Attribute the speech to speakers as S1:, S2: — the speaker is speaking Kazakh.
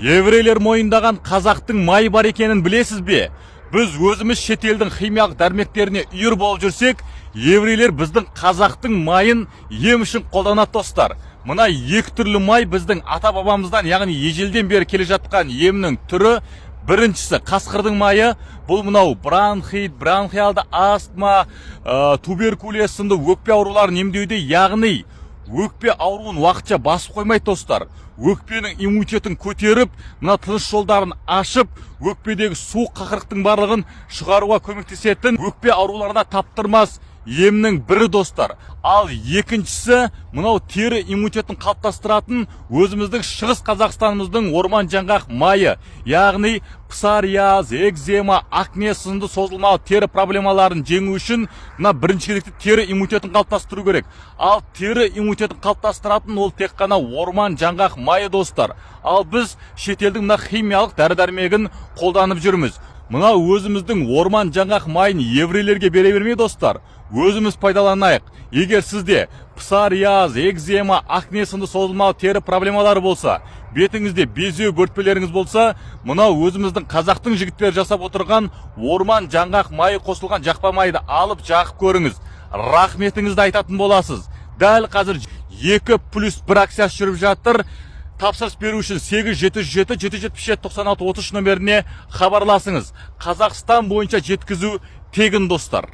S1: Еврейлер мойындаған қазақтың майы бар екенін білесіз бе? Біз өзіміз шетелдің химиялық дәрмектеріне үйір болып жүрсек, еврейлер біздің қазақтың майын ем үшін қолданады достар. Мына екі түрлі май біздің ата-бабамыздан, яғни ежелден бері келе жатқан емнің түрі. Біріншісі қасқырдың майы. Бұл мынау бронхит, бронхиалды астма, туберкулез сынды өкпе ауруларын емдеуде, яғни өкпе ауруын уақытша басып қоймайды достар. Өкпенің иммунитетін көтеріп, мына тыныс жолдарын ашып, өкпедегі суық қақырықтың барлығын шығаруға көмектесетін өкпе ауруларына таптырмас емнің бірі достар. Ал екіншісі мынау тері иммунитетін қалыптастыратын өзіміздің шығыс Қазақстанымыздың орман жаңғақ майы, яғни псориаз, экзема, акне сынды созылмалы тері проблемаларын жеңу үшін мына бірінші кезекте тері иммунитетін қалыптастыру керек. Ал тері иммунитетін қалыптастыратын ол тек қана орман жаңғақ майы достар. Ал біз шетелдің мына химиялық дәрі-дәрмегін қолданып жүрміз. Мына өзіміздің орман жаңғақ майын еврейлерге бере бермей достар, өзіміз пайдаланайық. Егер сізде псориаз, экзема, акне сынды созылмалы тері проблемалары болса, бетіңізде безеу бөртпелеріңіз болса, мынау өзіміздің қазақтың жігіттері жасап отырған орман жаңғақ майы қосылған жақпа майды алып жағып көріңіз. Рахметіңізді айтатын боласыз. Дәл қазір 2+1 акциясы жүріп жатыр. Тапсырыс беру үшін 877-777-96-33 нөміріне хабарласыңыз. Қазақстан бойынша жеткізу тегін достар.